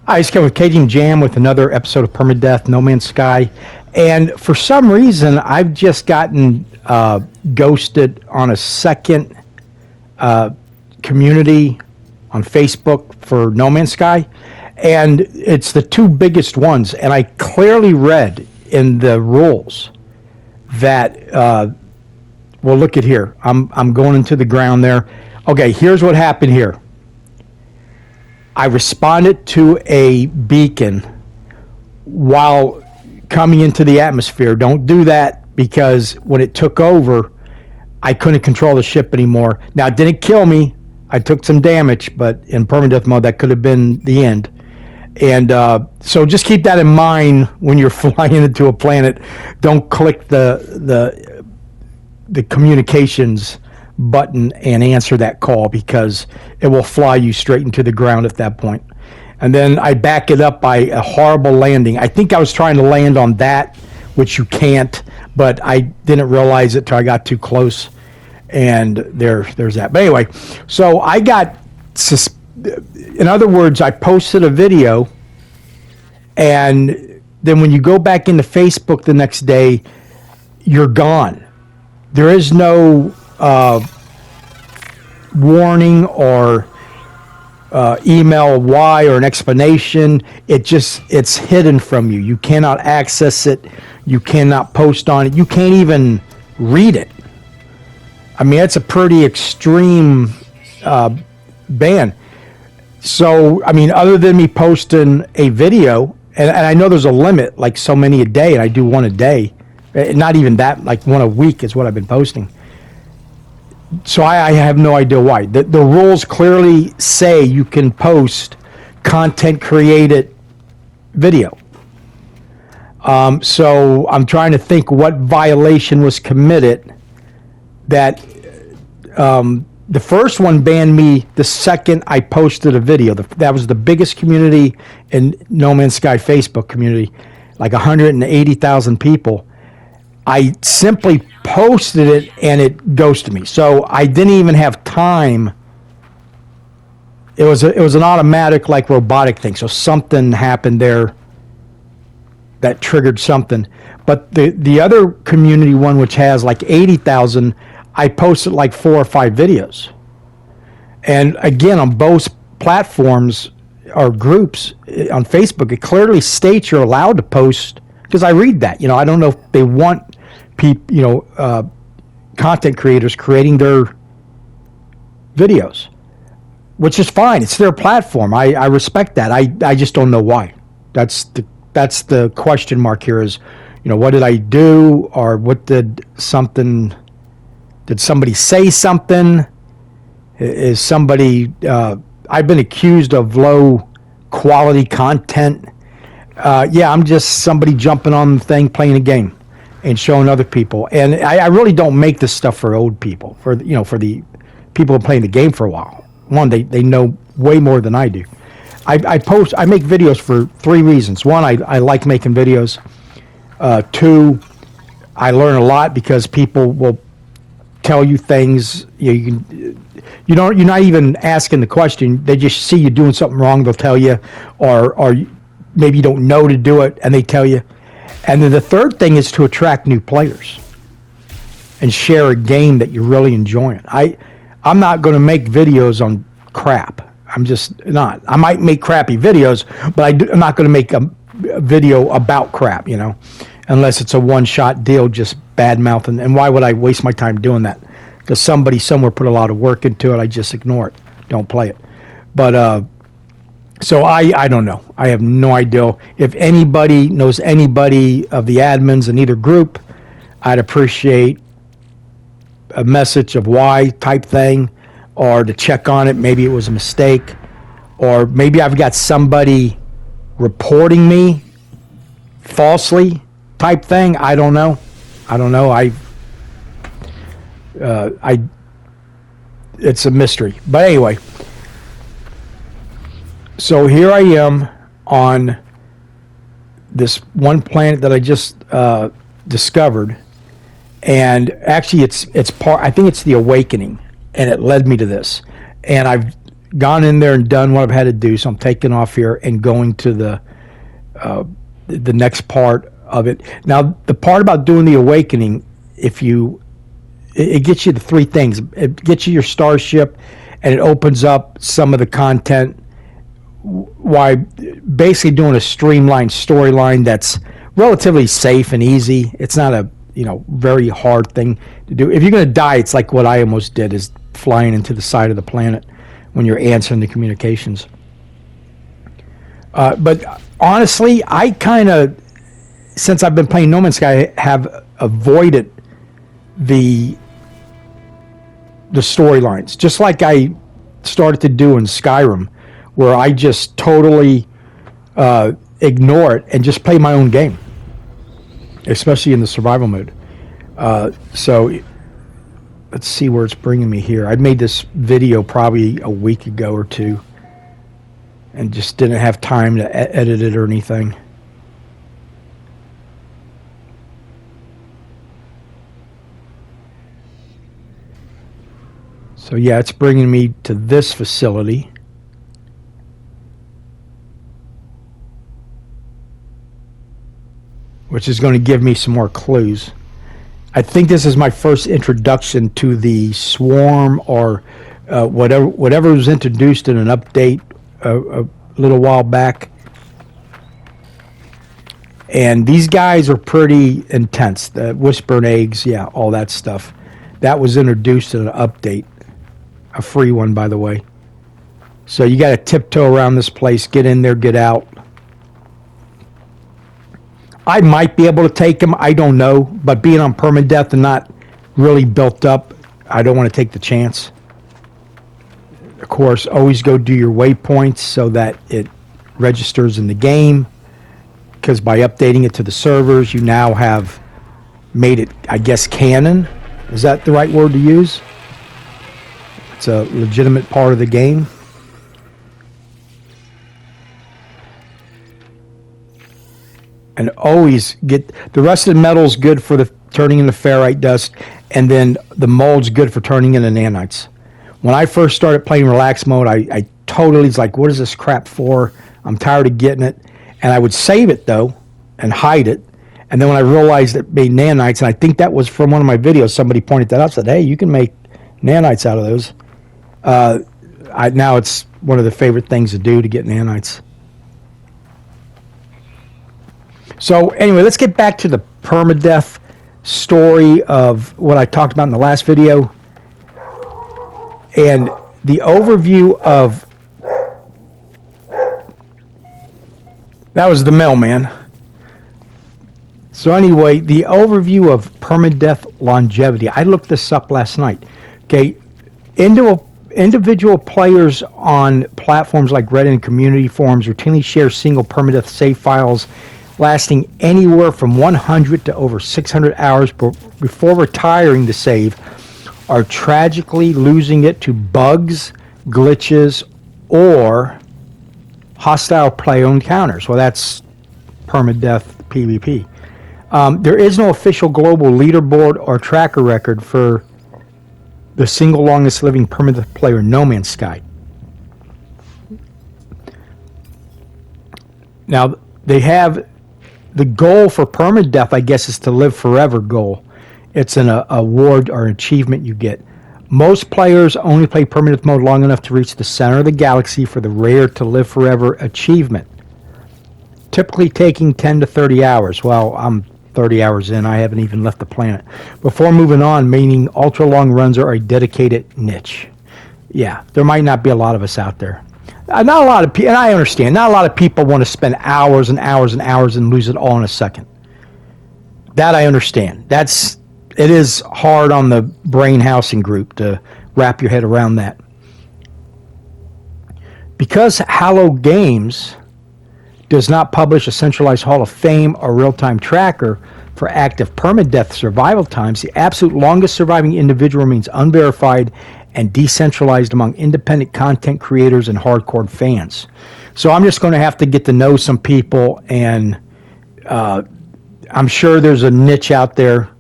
Hi, it's Kevin with KGM with another episode of Permadeath, No Man's Sky. And for some reason, I've just gotten ghosted on a second community on Facebook for No Man's Sky. And it's the two biggest ones. And I clearly read in the rules that, well, look at here. I'm going into the ground there. Okay, here's what happened here. I responded to a beacon while coming into the atmosphere. Don't do that, because when it took over, I couldn't control the ship anymore. Now, it didn't kill me. I took some damage, but in permadeath mode, that could have been the end. And so just keep that in mind when you're flying into a planet. Don't click the communications button and answer that call, because it will fly you straight into the ground at that point. And then I back it up by a horrible landing. I think I was trying to land on that, which you can't, but I didn't realize it till I got too close, and there's that. But anyway, so I got, in other words, I posted a video, and then when you go back into Facebook the next day, you're gone. There is no warning or email why or an explanation. It's hidden from you. You cannot access it. You cannot post on it. You can't even read it. I mean, it's a pretty extreme ban. So, I mean, other than me posting a video, and I know there's a limit, like so many a day, and I do one a day. Not even that, like one a week is what I've been posting. So I have no idea why. The rules clearly say you can post content created video. So I'm trying to think what violation was committed that the first one banned me the second I posted a video. That was the biggest community in No Man's Sky Facebook community, like 180,000 people. I simply posted it and it ghosted me. So I didn't even have time. It was an automatic, like, robotic thing. So something happened there that triggered something. But the other community one, which has like 80,000, I posted like 4 or 5 videos. And again, on both platforms or groups on Facebook, it clearly states you're allowed to post, because I read that. You know, I don't know if they want content creators creating their videos, which is fine. It's their platform. I respect that. I just don't know why. That's the question mark here is, what did I do, or did somebody say something? Is somebody, I've been accused of low quality content. Yeah, I'm just somebody jumping on the thing, playing a game and showing other people. And I really don't make this stuff for old people, for the people playing the game for a while. One, they know way more than I do. I make videos for 3 reasons. One, I like making videos. 2, I learn a lot because people will tell you things. You're not even asking the question. They just see you doing something wrong, they'll tell you, or maybe you don't know to do it, and they tell you. And then the third thing is to attract new players and share a game that you're really enjoying. I'm not going to make videos on crap. I'm just not. I might make crappy videos, but I'm not going to make a video about crap, unless it's a one-shot deal, just bad mouthing. And why would I waste my time doing that? Because somebody somewhere put a lot of work into it. I just ignore it. Don't play it. But so I don't know. I have no idea. If anybody knows anybody of the admins in either group, I'd appreciate a message of why type thing, or to check on it. Maybe it was a mistake, or maybe I've got somebody reporting me falsely type thing. I don't know. It's a mystery. But anyway, so here I am on this one planet that I just discovered, and actually it's part. I think it's the Awakening, and it led me to this. And I've gone in there and done what I've had to do. So I'm taking off here and going to the next part of it. Now, the part about doing the awakening, it gets you the three things. It gets you your starship, and it opens up some of the content. Why basically doing a streamlined storyline that's relatively safe and easy. It's not a very hard thing to do. If you're going to die, it's like what I almost did, is flying into the side of the planet when you're answering the communications. But honestly, I kind of, since I've been playing No Man's Sky, have avoided the storylines, just like I started to do in Skyrim, where I just totally ignore it and just play my own game, especially in the survival mode. So let's see where it's bringing me here. I made this video probably a week ago or two and just didn't have time to edit it or anything. So yeah, it's bringing me to this facility. Which is going to give me some more clues. I think this is my first introduction to the swarm, or whatever was introduced in an update a little while back. And these guys are pretty intense. The whispering eggs, yeah, all that stuff. That was introduced in an update. A free one, by the way. So you got to tiptoe around this place, get in there, get out. I might be able to take him, I don't know. But being on permadeath and not really built up, I don't want to take the chance. Of course, always go do your waypoints so that it registers in the game. Because by updating it to the servers, you now have made it, I guess, canon. Is that the right word to use? It's a legitimate part of the game. And always get the rest of the metal's good for the turning into ferrite dust, and then the mold's good for turning into nanites. When I first started playing relax mode, I totally was like, what is this crap for? I'm tired of getting it. And I would save it though and hide it. And then when I realized it made nanites, and I think that was from one of my videos, somebody pointed that out, said, hey, you can make nanites out of those. Now it's one of the favorite things to do to get nanites. So anyway, let's get back to the permadeath story of what I talked about in the last video. And the overview of... That was the mailman. So anyway, the overview of permadeath longevity. I looked this up last night. Okay, individual players on platforms like Reddit and community forums routinely share single permadeath save files lasting anywhere from 100 to over 600 hours before retiring the save, are tragically losing it to bugs, glitches, or hostile player encounters. Well, that's permadeath PvP. There is no official global leaderboard or tracker record for the single longest living permadeath player in No Man's Sky. Now, they have the goal for permadeath, I guess, is to live forever goal. It's an award or achievement you get. Most players only play permadeath mode long enough to reach the center of the galaxy for the rare to live forever achievement, typically taking 10 to 30 hours. Well, I'm 30 hours in. I haven't even left the planet. Before moving on, meaning ultra long runs are a dedicated niche. Yeah, there might not be a lot of us out there. Not a lot of people, and I understand, not a lot of people want to spend hours and hours and hours and lose it all in a second. That I understand. It is hard on the brain housing group to wrap your head around that. Because Hallow Games does not publish a centralized Hall of Fame or real-time tracker for active permadeath survival times, the absolute longest surviving individual remains unverified and decentralized among independent content creators and hardcore fans. So I'm just going to have to get to know some people, and I'm sure there's a niche out there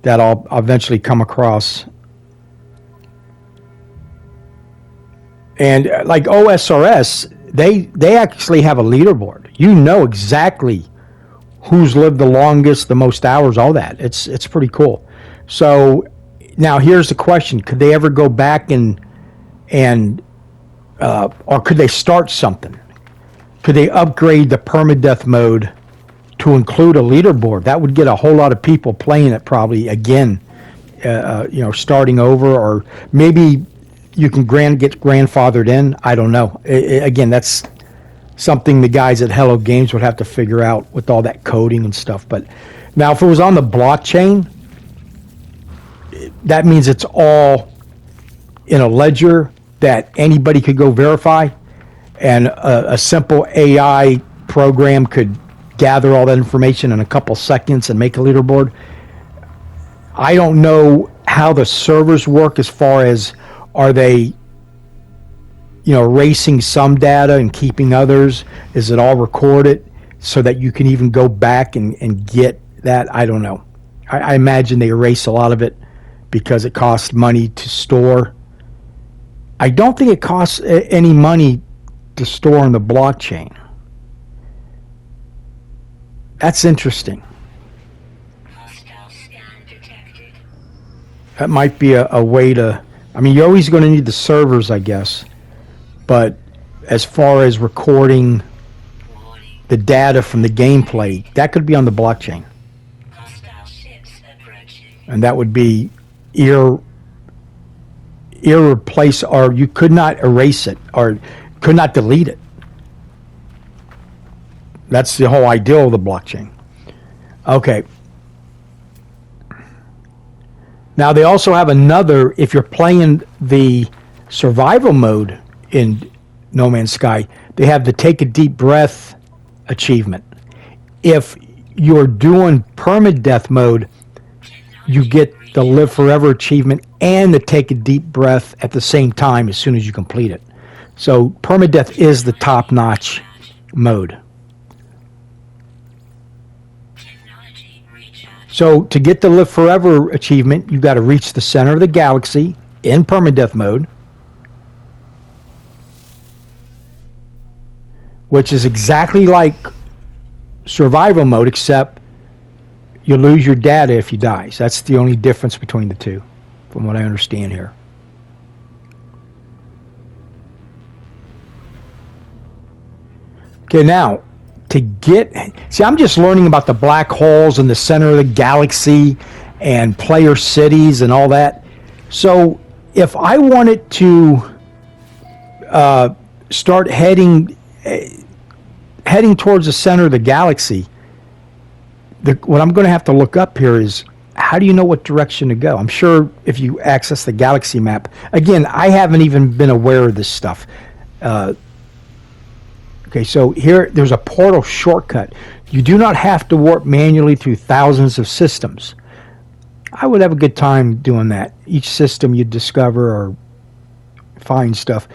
that I'll eventually come across. And like OSRS, they actually have a leaderboard. You know exactly who's lived the longest, the most hours, all that. It's pretty cool. So now here's the question: could they ever go back and or could they start something? Could they upgrade the permadeath mode to include a leaderboard? That would get a whole lot of people playing it probably again. Starting over, or maybe you can get grandfathered in. I don't know. Again, that's something the guys at Hello Games would have to figure out with all that coding and stuff. But now, if it was on the blockchain, that means it's all in a ledger that anybody could go verify, and a simple AI program could gather all that information in a couple seconds and make a leaderboard. I don't know how the servers work as far as, are they erasing some data and keeping others? Is it all recorded so that you can even go back and get that? I don't know. I imagine they erase a lot of it because it costs money to store. I don't think it costs any money to store on the blockchain. That's interesting. That might be a way to... I mean, you're always going to need the servers, I guess. But as far as recording the data from the gameplay, that could be on the blockchain. And that would be irreplaceable, or you could not erase it, or could not delete it. That's the whole idea of the blockchain. Okay. Now, they also have another, if you're playing the survival mode in No Man's Sky, they have the Take a Deep Breath achievement. If you're doing permadeath mode, you get the Live Forever achievement and the Take a Deep Breath at the same time as soon as you complete it. So permadeath is the top-notch mode. So to get the Live Forever achievement, you've got to reach the center of the galaxy in permadeath mode, which is exactly like survival mode, except you lose your data if you die. So that's the only difference between the two, from what I understand here. Okay, now, I'm just learning about the black holes in the center of the galaxy and player cities and all that. So if I wanted to start heading towards the center of the galaxy, what I'm going to have to look up here is, how do you know what direction to go? I'm sure if you access the galaxy map, again, I haven't even been aware of this stuff. Okay, so here, there's a portal shortcut. You do not have to warp manually through thousands of systems. I would have a good time doing that. Each system you discover or find stuff.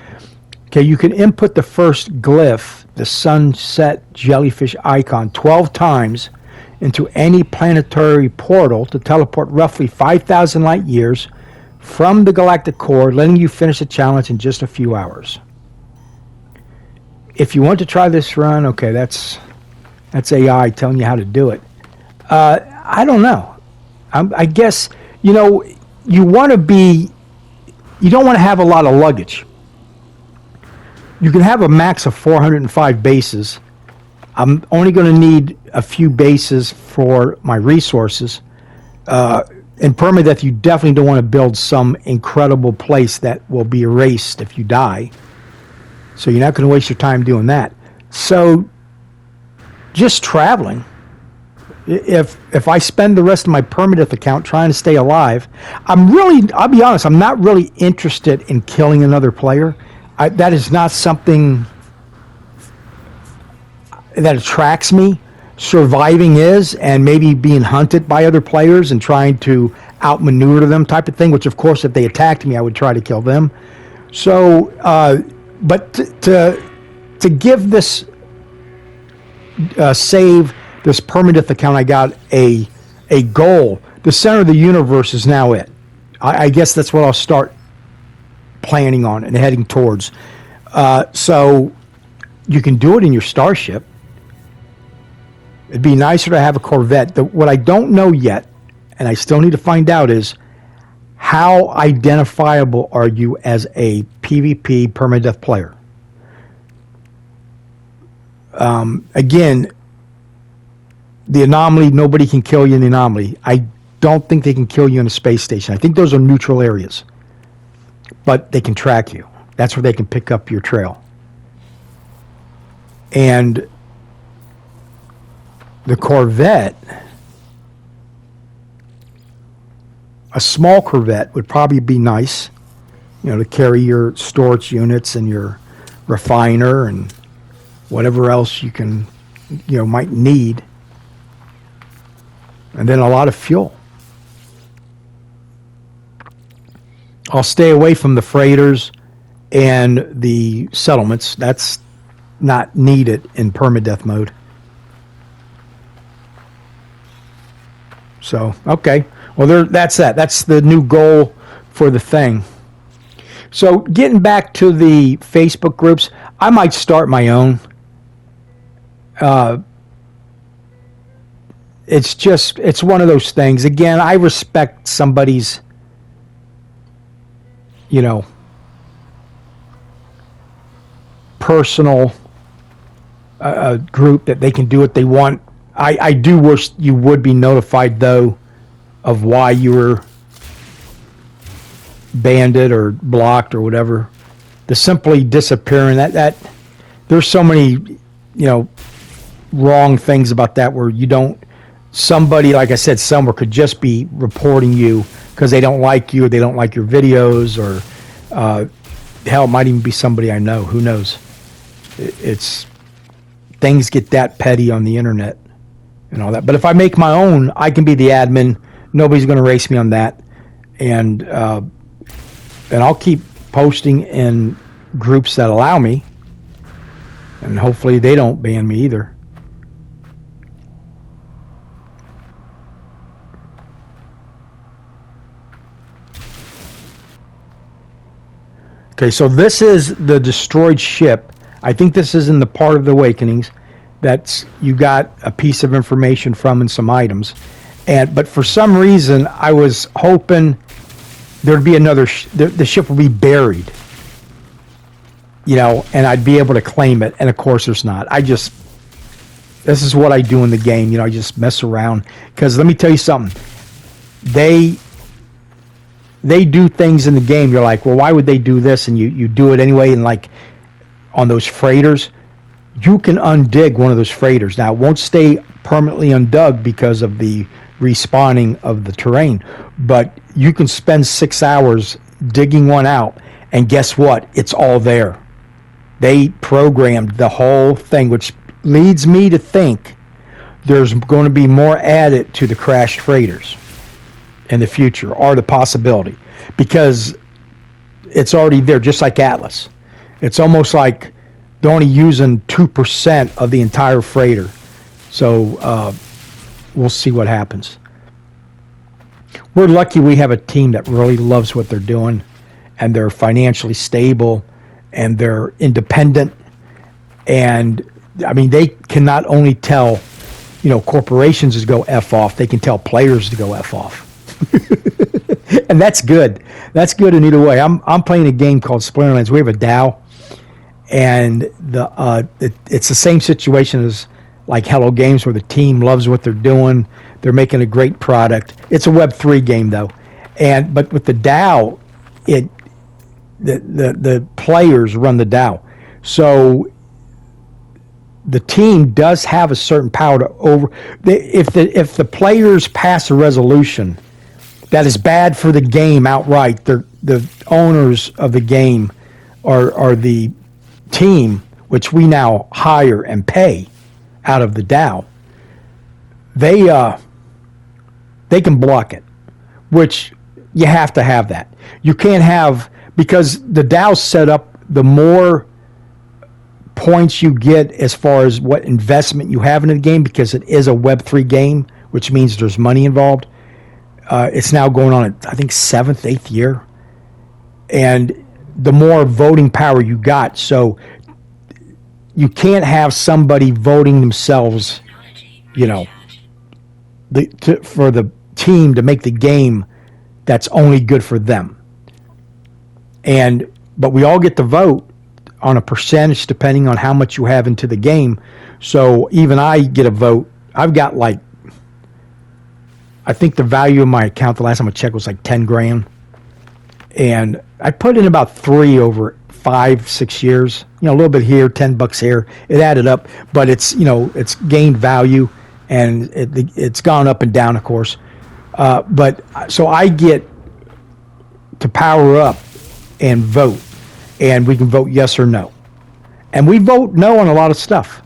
Okay, you can input the first glyph, the sunset jellyfish icon, 12 times into any planetary portal to teleport roughly 5,000 light years from the galactic core, letting you finish the challenge in just a few hours. If you want to try this run, okay, that's AI telling you how to do it. I don't know. I guess, you don't want to have a lot of luggage. You can have a max of 405 bases. I'm only going to need a few bases for my resources. In permadeath, you definitely don't want to build some incredible place that will be erased if you die. So you're not going to waste your time doing that. So just traveling. If I spend the rest of my permadeath account trying to stay alive, I'll be honest, I'm not really interested in killing another player. That is not something that attracts me. Surviving is, and maybe being hunted by other players and trying to outmaneuver them type of thing, which of course if they attacked me I would try to kill them. So but to give this save this permadeath account, I got a goal. The center of the universe is now it. I guess that's what I'll start planning on and heading towards. So you can do it in your starship. It'd be nicer to have a Corvette. What I don't know yet, and I still need to find out, is how identifiable are you as a PvP permadeath player? Again, the anomaly, nobody can kill you in the anomaly. I don't think they can kill you in a space station. I think those are neutral areas. But they can track you. That's where they can pick up your trail. And the Corvette, a small Corvette would probably be nice, to carry your storage units and your refiner and whatever else you can, might need. And then a lot of fuel. I'll stay away from the freighters and the settlements. That's not needed in permadeath mode. So, okay. Well, that's that. That's the new goal for the thing. So, getting back to the Facebook groups, I might start my own. It's one of those things. Again, I respect somebody's, personal group that they can do what they want. I do wish you would be notified, though, of why you were banned or blocked or whatever. The simply disappearing, that there's so many, wrong things about that where you don't, somebody, like I said, somewhere could just be reporting you because they don't like you or they don't like your videos, or hell, it might even be somebody I know. Who knows? It's things get that petty on the internet and all that. But if I make my own, I can be the admin. Nobody's going to race me on that, and I'll keep posting in groups that allow me, and hopefully they don't ban me either. Okay, so this is the destroyed ship. I think this is in the part of the Awakenings that you got a piece of information from and some items. But for some reason, I was hoping there'd be another, the ship would be buried, and I'd be able to claim it. And of course there's not. This is what I do in the game. I just mess around. Because let me tell you something. They do things in the game. You're like, well, why would they do this? And you do it anyway. And like on those freighters, you can undig one of those freighters. Now, it won't stay permanently undug because of the respawning of the terrain. But you can spend 6 hours digging one out. And guess what? It's all there. They programmed the whole thing, which leads me to think there's going to be more added to the crashed freighters in the future, or the possibility, because it's already there, just like Atlas. It's almost like they're only using 2% of the entire freighter. So we'll see what happens. We're lucky we have a team that really loves what they're doing, and they're financially stable, and they're independent, and I mean, they can not only tell, corporations to go F off, they can tell players to go F off. And that's good. That's good in either way. I'm playing a game called Splinterlands. We have a DAO, and it's the same situation as like Hello Games, where the team loves what they're doing. They're making a great product. It's a Web3 game though, but with the DAO, the players run the DAO, so the team does have a certain power to over. If the players pass a resolution that is bad for the game outright, the owners of the game are the team, which we now hire and pay out of the DAO. They can block it, which you have to have that. You can't have, because the DAO's set up, the more points you get as far as what investment you have in the game, because it is a Web3 game, which means there's money involved. It's now going on, I think, 7th, 8th year. And the more voting power you got. So you can't have somebody voting themselves, you know, for the team to make the game that's only good for them. But we all get to vote on a percentage depending on how much you have into the game. So even I get a vote. I've got like, I think the value of my account the last time I checked was like 10 grand. And I put in about 3 over 5-6 years, you know, a little bit here, $10 here. It added up, but it's, you know, it's gained value, and it's gone up and down, of course. But so I get to power up and vote, and we can vote yes or no. And we vote no on a lot of stuff.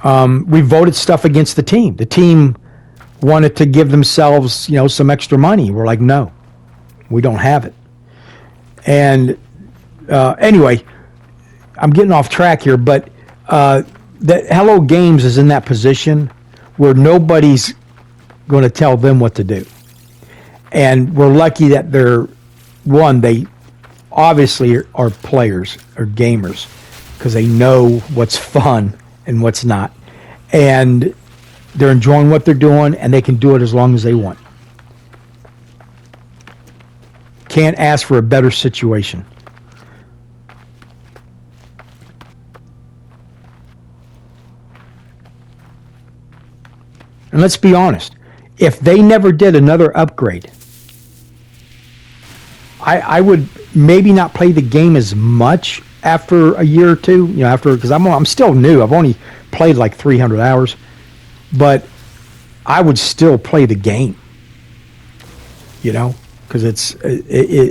We voted stuff against the team. The team wanted to give themselves, you know, some extra money. We're like, no, we don't have it. And anyway, I'm getting off track here, but that Hello Games is in that position where nobody's going to tell them what to do. And we're lucky that they obviously are players or gamers, because they know what's fun and what's not. And they're enjoying what they're doing, and they can do it as long as they want. Can't ask for a better situation. And let's be honest, if they never did another upgrade, I would maybe not play the game as much after a year or two, you know, because I'm still new. I've only played like 300 hours, but I would still play the game, you know, because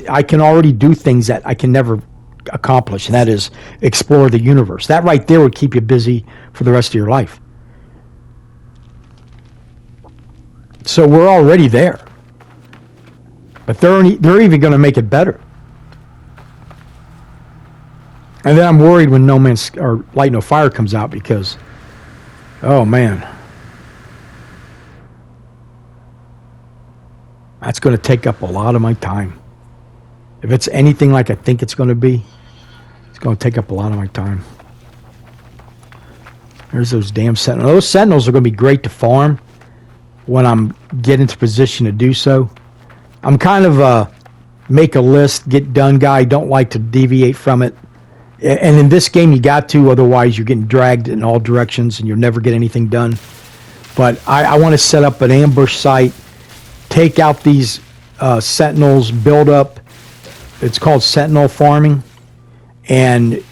I can already do things that I can never accomplish, and that is explore the universe. That right there would keep you busy for the rest of your life. So we're already there, but they're even going to make it better. And then I'm worried when No Man's or Light No Fire comes out, because, oh man, that's going to take up a lot of my time. If it's anything like I think it's going to be, it's going to take up a lot of my time. There's those damn Sentinels. Those Sentinels are going to be great to farm when I'm getting into position to do so. I'm kind of a make a list, get done guy. Don't like to deviate from it. And in this game, you got to, otherwise you're getting dragged in all directions and you'll never get anything done. But I want to set up an ambush site, take out these Sentinels, build up. It's called Sentinel farming, and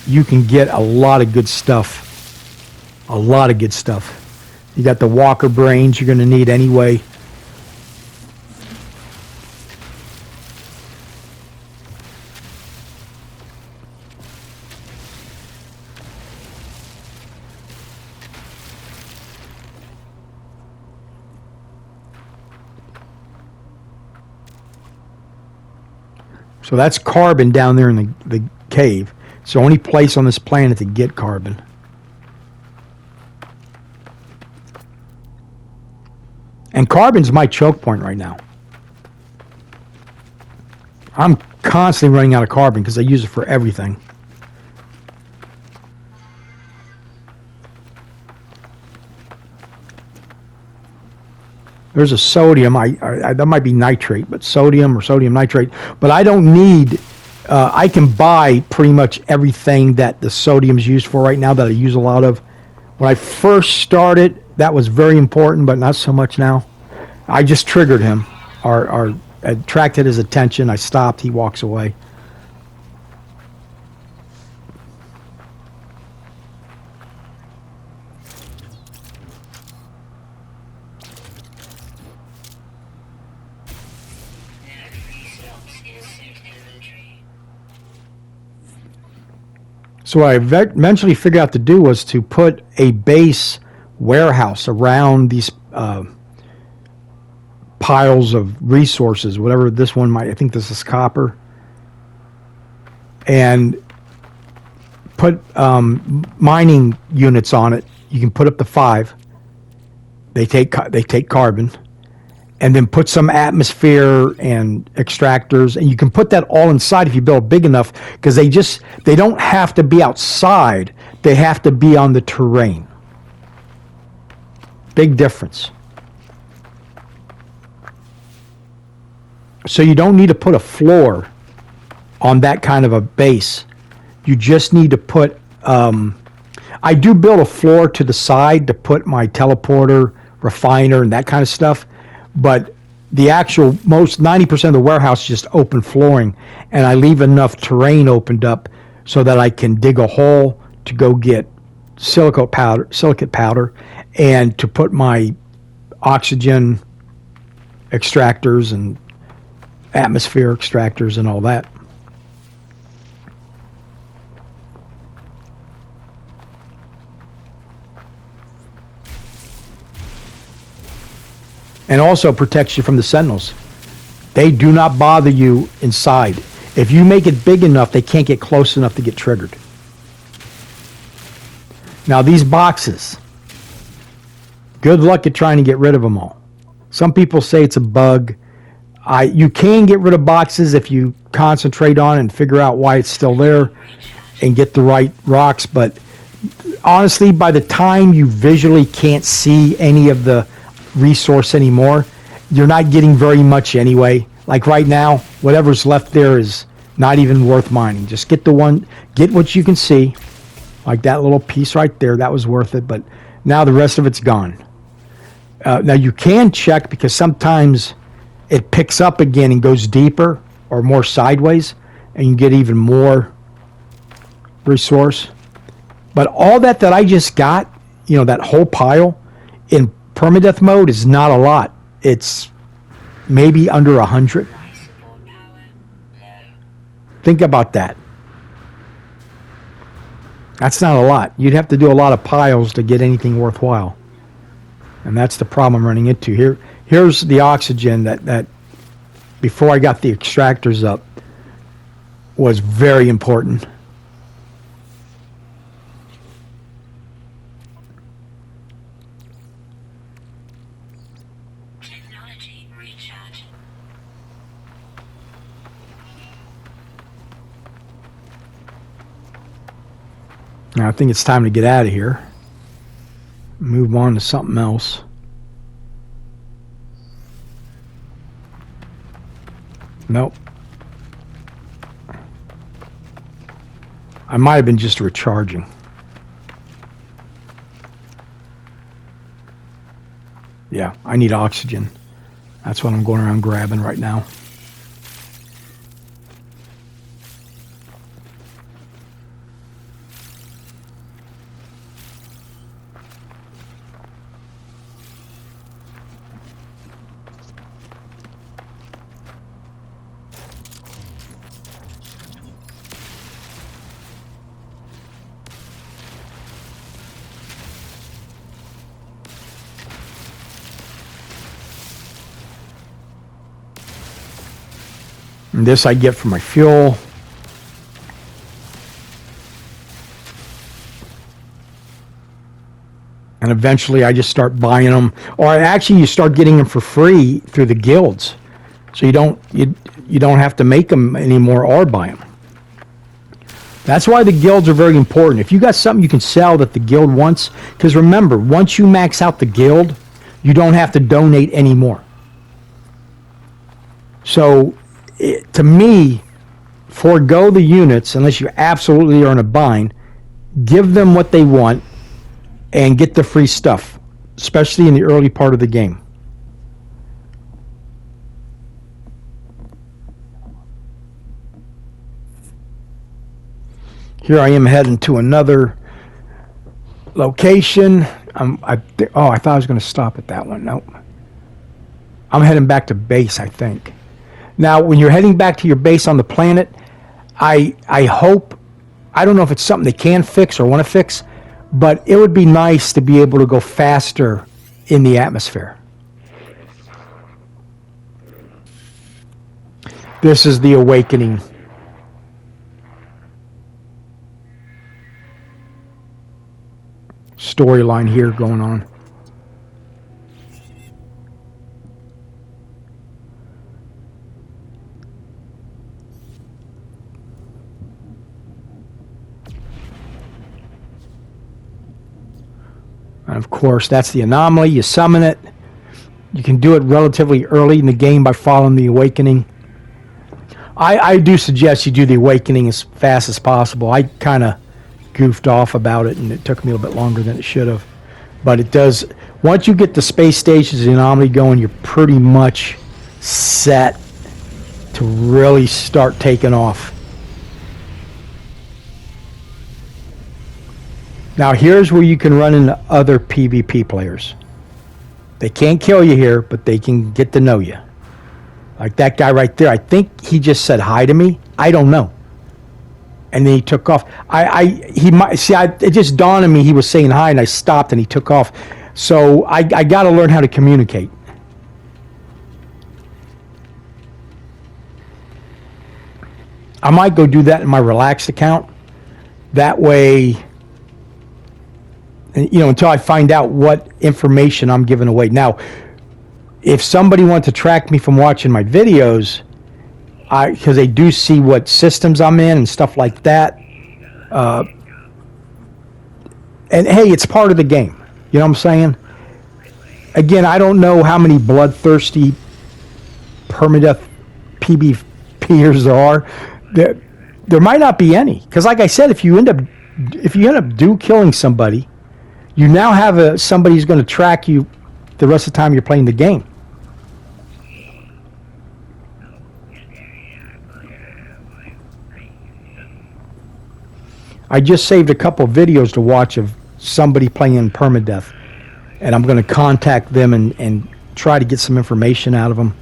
you can get a lot of good stuff. A lot of good stuff. You got the walker brains you're going to need anyway. So that's carbon down there in the cave. It's the only place on this planet to get carbon. And carbon's my choke point right now. I'm constantly running out of carbon because I use it for everything. There's a sodium, that might be nitrate, but sodium or sodium nitrate. But I don't need, I can buy pretty much everything that the sodium's used for right now that I use a lot of. When I first started, that was very important, but not so much now. I just triggered him, or attracted his attention. I stopped, he walks away. So what I eventually figured out to do was to put a base warehouse around these piles of resources, whatever this one might, I think this is copper, and put mining units on it. You can put up to 5. They take carbon, and then put some atmosphere and extractors, and you can put that all inside if you build big enough, because they don't have to be outside, they have to be on the terrain. Big difference. So you don't need to put a floor on that kind of a base. You just need to put I do build a floor to the side to put my teleporter, refiner, and that kind of stuff, but the actual 90% of the warehouse is just open flooring, and I leave enough terrain opened up so that I can dig a hole to go get silicate powder, and to put my oxygen extractors and atmosphere extractors and all that. And also protects you from the Sentinels. They do not bother you inside. If you make it big enough, they can't get close enough to get triggered. Now these boxes, good luck at trying to get rid of them all. Some people say it's a bug. You can get rid of boxes if you concentrate on it and figure out why it's still there and get the right rocks, but honestly, by the time you visually can't see any of the resource anymore, you're not getting very much anyway. Like right now, whatever's left there is not even worth mining. Just get what you can see, like that little piece right there. That was worth it, but now the rest of it's gone. Now you can check, because sometimes it picks up again and goes deeper or more sideways, and you get even more resource. But all that I just got, that whole pile in permadeath mode is not a lot. It's maybe under 100. Think about that. That's not a lot. You'd have to do a lot of piles to get anything worthwhile. And that's the problem I'm running into. Here's the oxygen that before I got the extractors up was very important. Technology recharge. Now I think it's time to get out of here. Move on to something else. Nope. I might have been just recharging. Yeah, I need oxygen. That's what I'm going around grabbing right now. And this I get for my fuel. And eventually I just start buying them. Or actually you start getting them for free through the guilds. So you don't have to make them anymore or buy them. That's why the guilds are very important. If you got something you can sell that the guild wants, because remember, once you max out the guild, you don't have to donate anymore. So to me, forego the units unless you absolutely are in a bind. Give them what they want and get the free stuff, especially in the early part of the game. Here I am heading to another location. I thought I was going to stop at that one. Nope. I'm heading back to base, I think. Now, when you're heading back to your base on the planet, I hope, I don't know if it's something they can fix or want to fix, but it would be nice to be able to go faster in the atmosphere. This is the awakening. Storyline here going on. Of course, that's the anomaly. You summon it. You can do it relatively early in the game by following the awakening. I do suggest you do the awakening as fast as possible. I kind of goofed off about it, and it took me a little bit longer than it should have. But it does. Once you get the space stations, the anomaly going, you're pretty much set to really start taking off. Now here's where you can run into other PvP players. They can't kill you here, but they can get to know you. Like that guy right there. I think he just said hi to me. I don't know. And then he took off. It just dawned on me he was saying hi, and I stopped, and he took off. So I got to learn how to communicate. I might go do that in my relaxed account. That way, until I find out what information I'm giving away. Now, if somebody wants to track me from watching my videos, because they do see what systems I'm in and stuff like that. And hey, it's part of the game. You know what I'm saying? Again, I don't know how many bloodthirsty permadeath PvPers there are. There might not be any, because like I said, if you end up killing somebody, you now have somebody who's going to track you the rest of the time you're playing the game. I just saved a couple of videos to watch of somebody playing Permadeath, and I'm going to contact them and try to get some information out of them.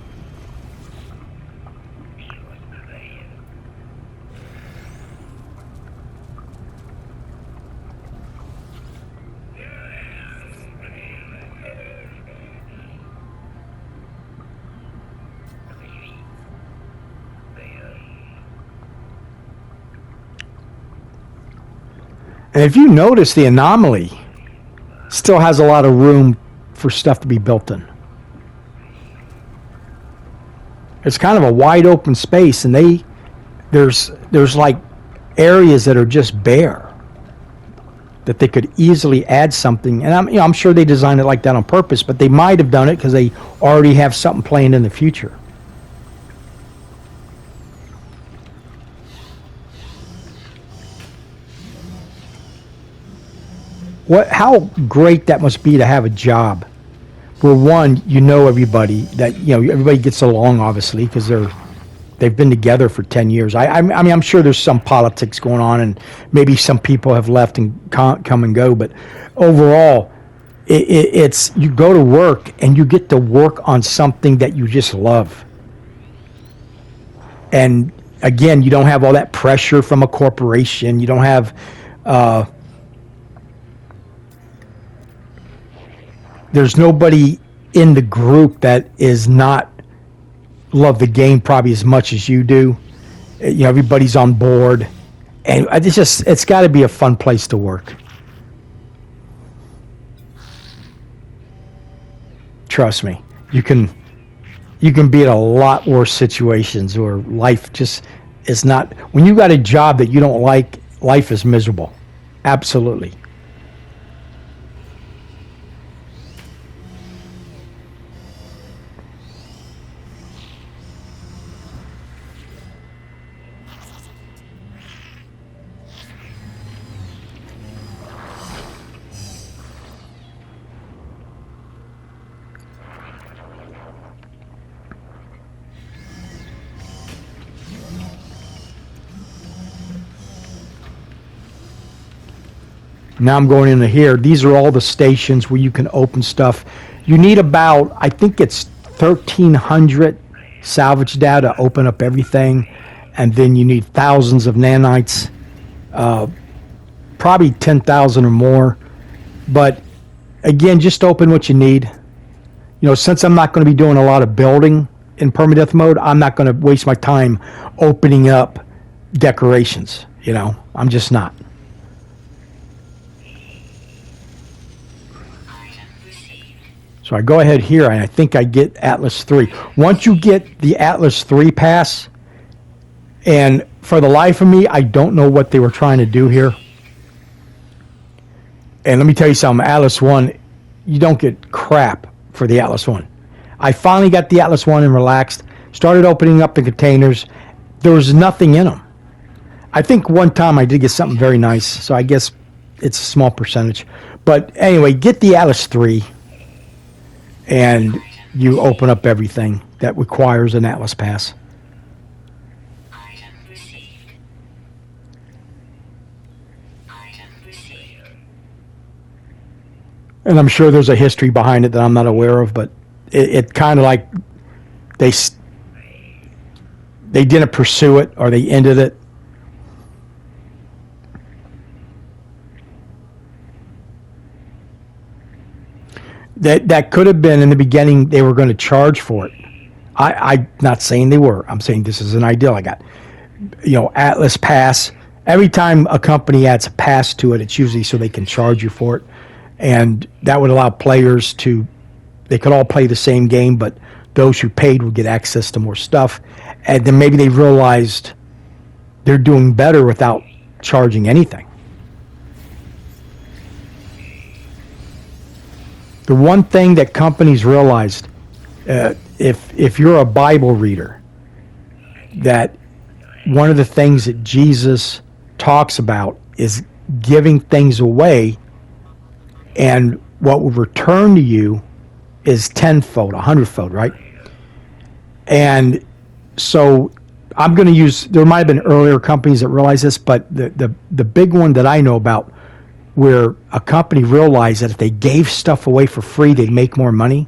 And if you notice, the anomaly still has a lot of room for stuff to be built in. It's kind of a wide open space, and there's like areas that are just bare that they could easily add something. And I'm sure they designed it like that on purpose, but they might have done it because they already have something planned in the future. How great that must be to have a job where, one, everybody, that everybody gets along, obviously, because they've been together for 10 years. I mean, I'm sure there's some politics going on, and maybe some people have left and come and go, but overall, it's you go to work and you get to work on something that you just love. And again, you don't have all that pressure from a corporation. You don't have there's nobody in the group that is not love the game probably as much as you do. Everybody's on board, and it's got to be a fun place to work. Trust me, you can be in a lot worse situations where life just is not. When you got a job that you don't like, life is miserable. Absolutely. Now I'm going into here. These are all the stations where you can open stuff. You need about, I think it's 1,300 salvage data to open up everything. And then you need thousands of nanites, probably 10,000 or more. But again, just open what you need. Since I'm not going to be doing a lot of building in permadeath mode, I'm not going to waste my time opening up decorations. I'm just not. So I go ahead here, and I think I get Atlas 3. Once you get the Atlas 3 pass, and for the life of me, I don't know what they were trying to do here. And let me tell you something, Atlas 1 you don't get crap for the Atlas One. I finally got the Atlas One and relaxed. Started opening up the containers. There was nothing in them. I think one time I did get something very nice, so I guess it's a small percentage. But anyway, get the Atlas 3, and you open up everything that requires an Atlas pass. Item received. Item received. And I'm sure there's a history behind it that I'm not aware of, but it kind of like they didn't pursue it, or they ended it. That could have been in the beginning. They were going to charge for it. I'm not saying they were. I'm saying this is an idea I got. Atlas Pass. Every time a company adds a pass to it, it's usually so they can charge you for it, and that would allow players to. They could all play the same game, but those who paid would get access to more stuff. And then maybe they realized they're doing better without charging anything. The one thing that companies realized, if you're a Bible reader, that one of the things that Jesus talks about is giving things away, and what will return to you is tenfold, 100-fold, right? And so I'm going to use, there might have been earlier companies that realized this, but the big one that I know about, where a company realized that if they gave stuff away for free, they'd make more money.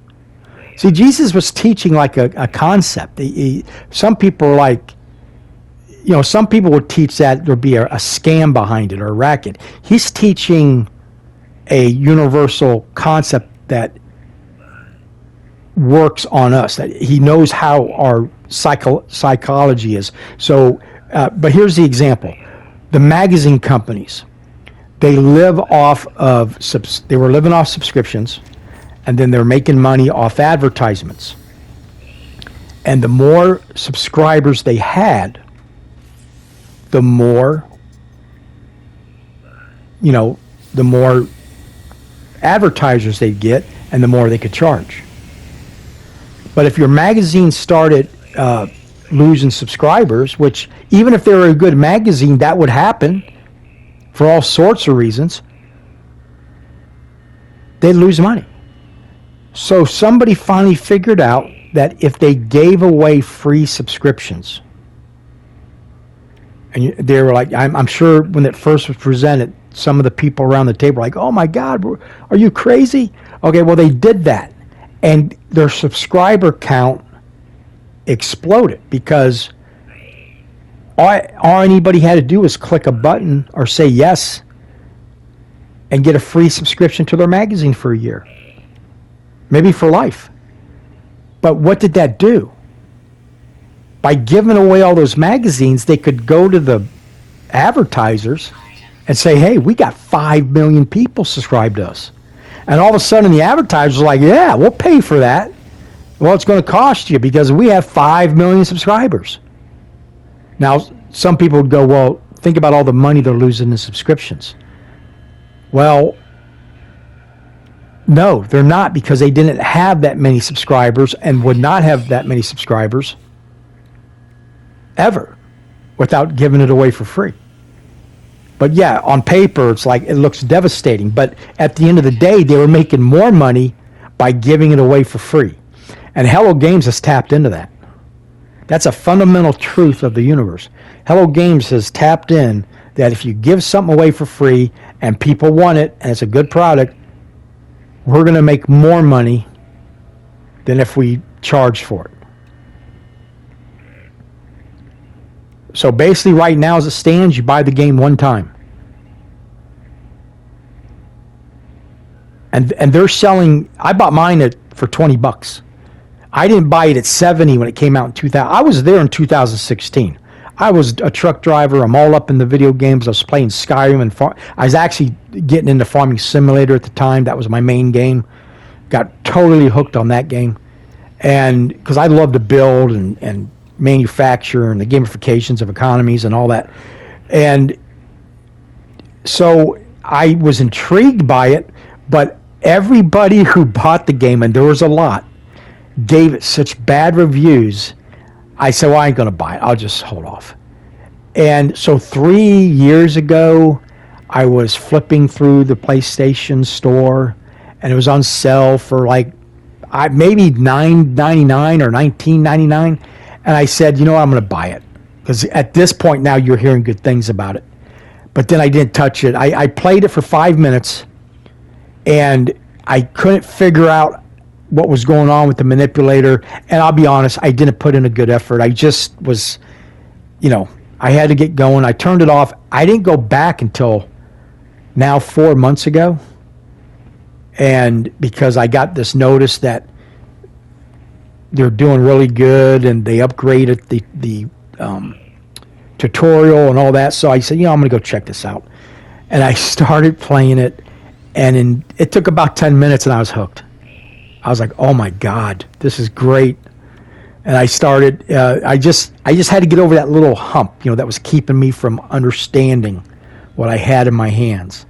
See, Jesus was teaching like a concept. Some people are like, some people would teach that there'd be a scam behind it or a racket. He's teaching a universal concept that works on us, that he knows how our psychology is. So, but here's the example. The magazine companies, they live off of, they were living off subscriptions, and then they're making money off advertisements. And the more subscribers they had, the more, the more advertisers they'd get, and the more they could charge. But if your magazine started losing subscribers, which even if they were a good magazine, that would happen for all sorts of reasons, they'd lose money. So somebody finally figured out that if they gave away free subscriptions, and they were like, I'm sure when it first was presented, some of the people around the table were like, oh my God, are you crazy? Okay, well, they did that. And their subscriber count exploded because all anybody had to do was click a button or say yes and get a free subscription to their magazine for a year, maybe for life. But what did that do? By giving away all those magazines, they could go to the advertisers and say, hey, we got 5 million people subscribed to us. And all of a sudden the advertisers are like, yeah, we'll pay for that. Well, it's going to cost you because we have 5 million subscribers. Now, some people would go, well, think about all the money they're losing in subscriptions. Well, no, they're not, because they didn't have that many subscribers and would not have that many subscribers ever without giving it away for free. But yeah, on paper, it's like, it looks devastating. But at the end of the day, they were making more money by giving it away for free. And Hello Games has tapped into that. That's a fundamental truth of the universe. Hello Games has tapped in that if you give something away for free and people want it and it's a good product, we're going to make more money than if we charge for it. So basically right now as it stands, you buy the game one time. And they're selling, I bought mine for $20. I didn't buy it at 70 when it came out in 2000. I was there in 2016. I was a truck driver. I'm all up in the video games. I was playing Skyrim and I was actually getting into Farming Simulator at the time. That was my main game. Got totally hooked on that game. And because I love to build and manufacture and the gamifications of economies and all that. And so I was intrigued by it, but everybody who bought the game, and there was a lot, gave it such bad reviews. I said, well, I ain't going to buy it. I'll just hold off. And so 3 years ago, I was flipping through the PlayStation store, and it was on sale for like maybe $9.99 or $19.99. And I said, you know what, I'm going to buy it. Because at this point now, you're hearing good things about it. But then I didn't touch it. I played it for 5 minutes, and I couldn't figure out what was going on with the manipulator. And I'll be honest, I didn't put in a good effort. I just was, I had to get going. I turned it off. I didn't go back until now 4 months ago. And because I got this notice that they're doing really good and they upgraded the tutorial and all that. So I said, I'm going to go check this out. And I started playing it, and it took about 10 minutes and I was hooked. I was like, oh my God, this is great. And I started, I just had to get over that little hump, that was keeping me from understanding what I had in my hands.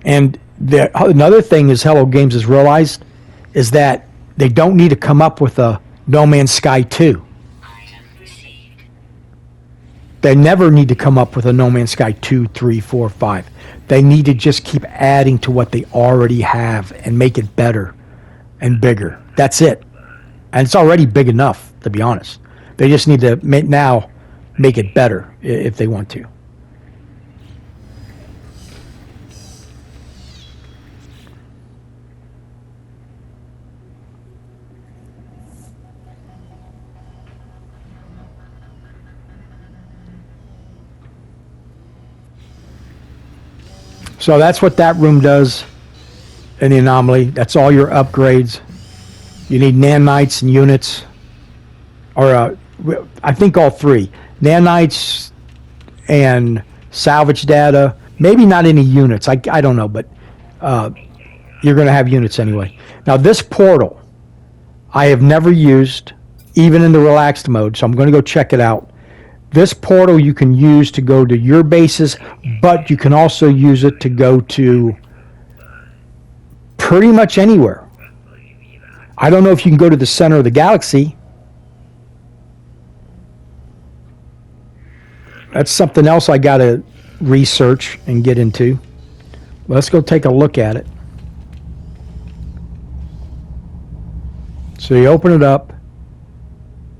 And another thing is Hello Games has realized is that they don't need to come up with a No Man's Sky 2. Item received. They never need to come up with a No Man's Sky 2, 3, 4, 5. They need to just keep adding to what they already have and make it better and bigger. That's it. And it's already big enough, to be honest. They just need to now make it better if they want to. So that's what that room does in the anomaly. That's all your upgrades. You need nanites and units, or I think all three. Nanites and salvage data. Maybe not any units. I don't know, but you're going to have units anyway. Now this portal, I have never used, even in the relaxed mode, so I'm going to go check it out. This portal you can use to go to your bases, but you can also use it to go to pretty much anywhere. I don't know if you can go to the center of the galaxy. That's something else I got to research and get into. Let's go take a look at it. So you open it up,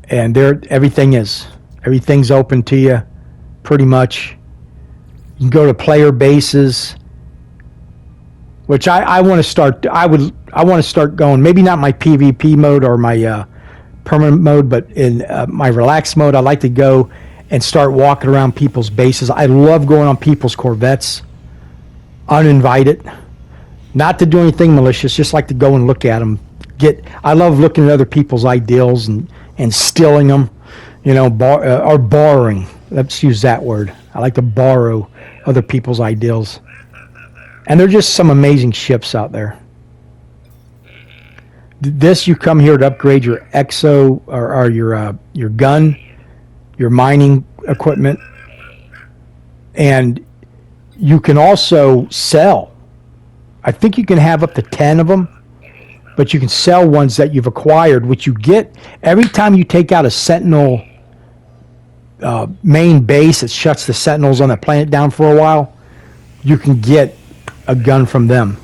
and there everything's open to you, pretty much. You can go to player bases, which I want to start. I want to start going. Maybe not my PvP mode or my permanent mode, but in my relaxed mode, I like to go and start walking around people's bases. I love going on people's Corvettes, uninvited, not to do anything malicious. Just like to go and look at them. I love looking at other people's ideals and stealing them. Or borrowing. Let's use that word. I like to borrow other people's ideals. And there are just some amazing ships out there. This, you come here to upgrade your exo or your gun, your mining equipment, and you can also sell. I think you can have up to 10 of them, but you can sell ones that you've acquired, which you get every time you take out a Sentinel main base that shuts the Sentinels on the planet down for a while. You can get a gun from them.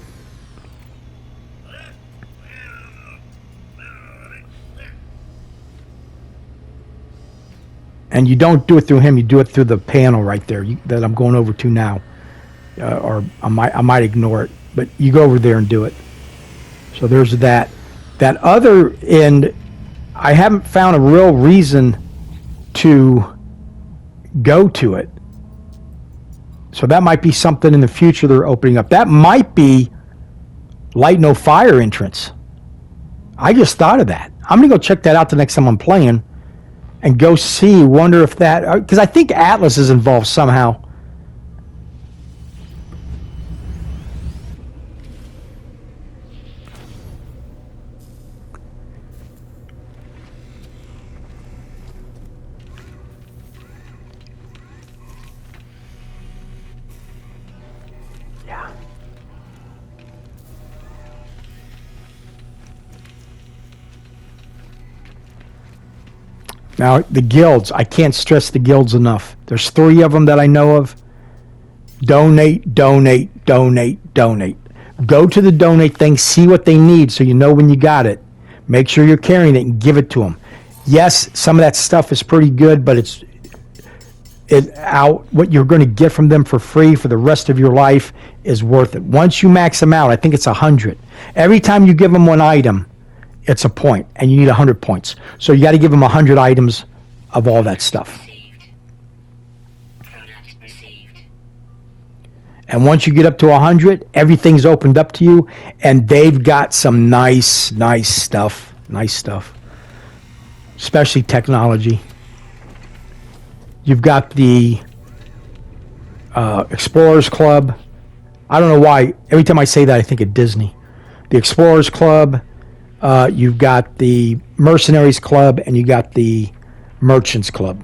And you don't do it through him, you do it through the panel right there that I'm going over to now. Or I might ignore it, but you go over there and do it. So there's that. That other end, I haven't found a real reason to go to it. So that might be something in the future they're opening up. That might be light no fire entrance. I just thought of that. I'm going to go check that out the next time I'm playing and go see, wonder if that, because I think Atlas is involved somehow. Now, the guilds, I can't stress the guilds enough. There's 3 of them that I know of. Donate, donate, donate, donate. Go to the donate thing, see what they need so you know when you got it. Make sure you're carrying it and give it to them. Yes, some of that stuff is pretty good, but what you're going to get from them for free for the rest of your life is worth it. Once you max them out, I think it's 100. Every time you give them one item, it's a point, and you need 100 points. So you got to give them 100 items of all that stuff. And once you get up to 100, everything's opened up to you, and they've got some nice stuff. Nice stuff. Especially technology. You've got the Explorers Club. I don't know why. Every time I say that, I think of Disney. The Explorers Club. You've got the Mercenaries Club, and you got the Merchants Club.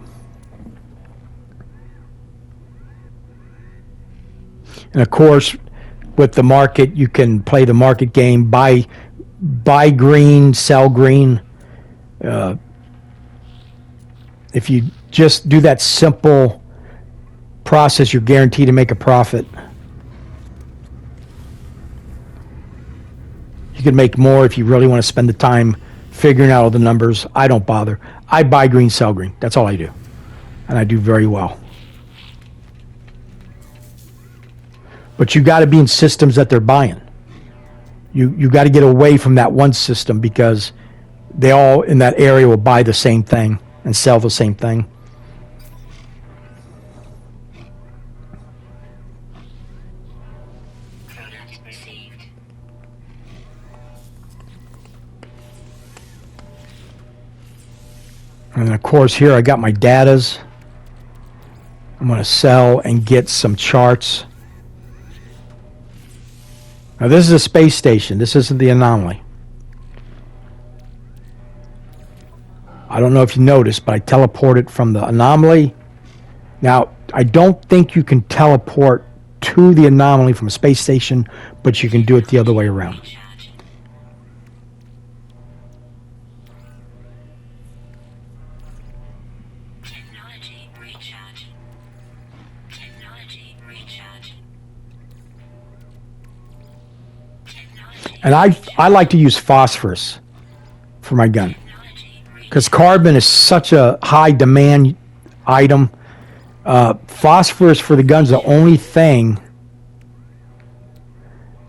And of course, with the market, you can play the market game. Buy green, sell green. If you just do that simple process, you're guaranteed to make a profit. You can make more if you really want to spend the time figuring out all the numbers. I don't bother. I buy green, sell green. That's all I do. And I do very well. But you got to be in systems that they're buying. You got to get away from that one system because they all in that area will buy the same thing and sell the same thing. And of course here I got my datas. I'm going to sell and get some charts. Now this is a space station. This isn't the anomaly. I don't know if you noticed, but I teleported from the anomaly. Now, I don't think you can teleport to the anomaly from a space station, but you can do it the other way around. Technology recharge. Technology recharge. And I like to use phosphorus for my gun. Because carbon is such a high demand item. Phosphorus for the gun's the only thing.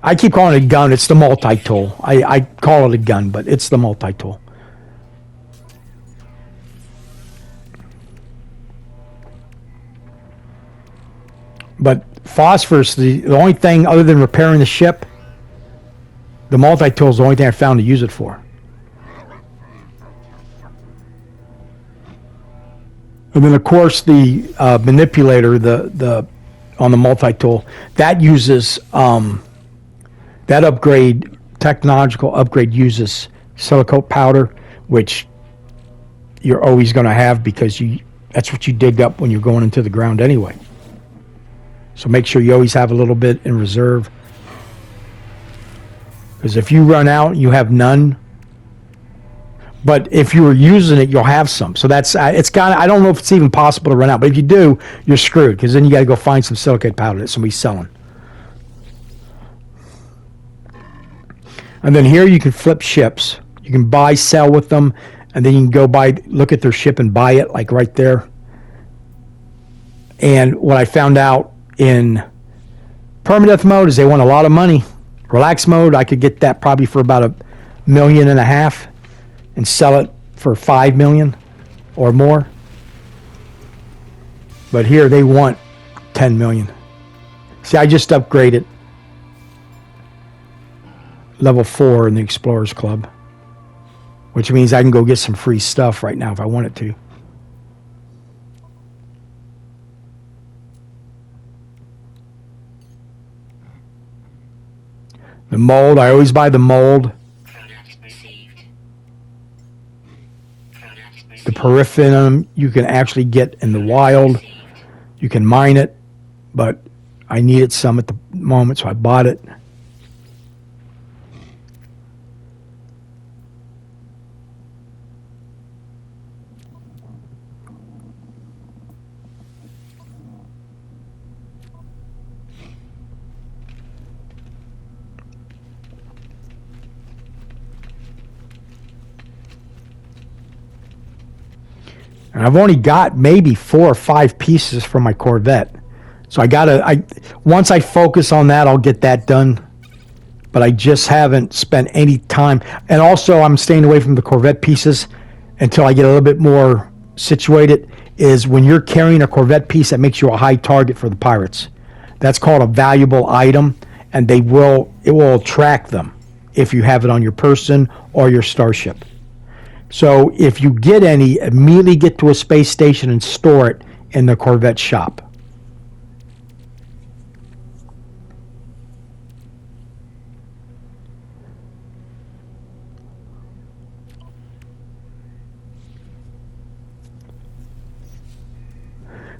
I keep calling it a gun. It's the multi-tool. I call it a gun, but it's the multi-tool. But phosphorus, the only thing other than repairing the ship, the multi-tool is the only thing I found to use it for. And then, of course, the manipulator, the on the multi-tool, that uses that upgrade, technological upgrade uses silicote powder, which you're always going to have because that's what you dig up when you're going into the ground anyway. So make sure you always have a little bit in reserve, because if you run out, you have none. But if you were using it, you'll have some. So that's it's got. I don't know if it's even possible to run out. But if you do, you're screwed, because then you got to go find some silicate powder that somebody's selling. And then here you can flip ships. You can buy, sell with them, and then you can go look at their ship and buy it, like right there. And what I found out in Permadeath mode is they want a lot of money. Relax mode, I could get that probably for about $1.5 million. And sell it for $5 million or more. But here they want $10 million. See, I just upgraded level 4 in the Explorers Club, which means I can go get some free stuff right now if I wanted to. The mold, I always buy the mold. The periphinum you can actually get in the wild. You can mine it, but I needed some at the moment, so I bought it. And I've only got maybe 4 or 5 pieces for my Corvette. So once I focus on that, I'll get that done. But I just haven't spent any time. And also, I'm staying away from the Corvette pieces until I get a little bit more situated. Is when you're carrying a Corvette piece, that makes you a high target for the pirates. That's called a valuable item, and it will attract them if you have it on your person or your starship. So if you get any, immediately get to a space station and store it in the Corvette shop.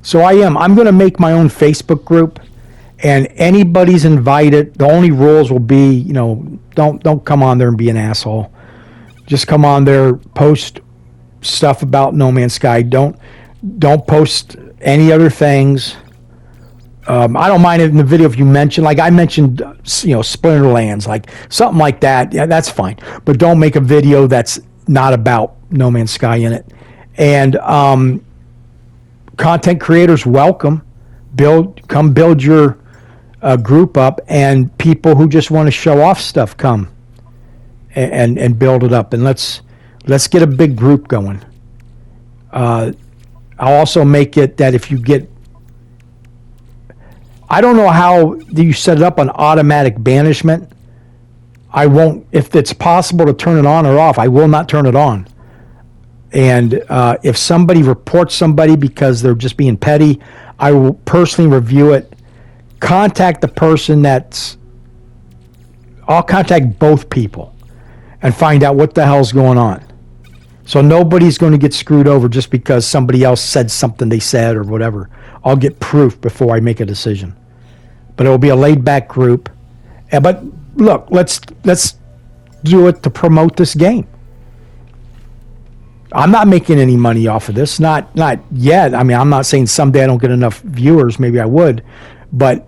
So I'm going to make my own Facebook group, and anybody's invited. The only rules will be, don't come on there and be an asshole. Just come on there, post stuff about No Man's Sky. Don't post any other things. I don't mind it in the video if you mention, like I mentioned, Splinterlands, like something like that. Yeah, that's fine. But don't make a video that's not about No Man's Sky in it. And content creators welcome. Come build your group up, and people who just want to show off stuff come and build it up. And let's get a big group going. I'll also make it that if you get, I don't know how you set it up on automatic banishment. I won't, if it's possible to turn it on or off, I will not turn it on. And if somebody reports somebody because they're just being petty, I will personally review it. Contact the person I'll contact both people and find out what the hell's going on. So nobody's going to get screwed over just because somebody else said something they said or whatever. I'll get proof before I make a decision. But it will be a laid-back group. But look, let's do it to promote this game. I'm not making any money off of this, not yet. I mean, I'm not saying someday I don't get enough viewers. Maybe I would, but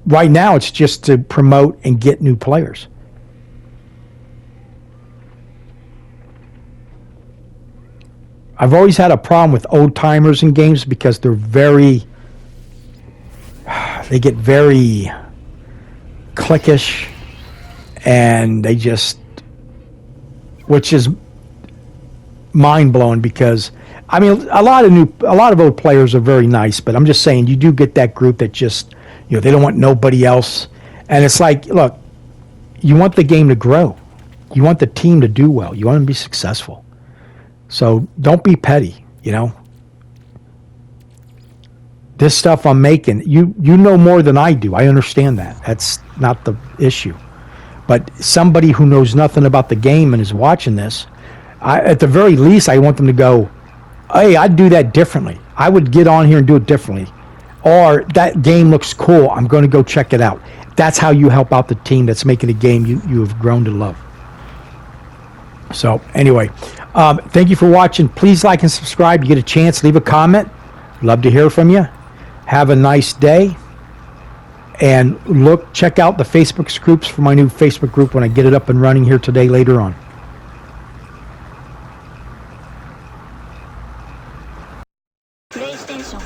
right now it's just to promote and get new players. I've always had a problem with old timers in games because they get very cliquish, and which is mind-blowing, because I mean a lot of old players are very nice, but I'm just saying you do get that group that just they don't want nobody else. And it's like, look, you want the game to grow, you want the team to do well, you want them to be successful. So don't be petty. This stuff I'm making, you know more than I do. I understand that. That's not the issue. But somebody who knows nothing about the game and is watching this, at the very least, I want them to go, hey, I'd do that differently. I would get on here and do it differently. Or that game looks cool, I'm going to go check it out. That's how you help out the team that's making a game you have grown to love. So anyway, thank you for watching. Please like and subscribe. You get a chance, leave a comment. Love to hear from you. Have a nice day. And check out the Facebook groups for my new Facebook group when I get it up and running here today later on. PlayStation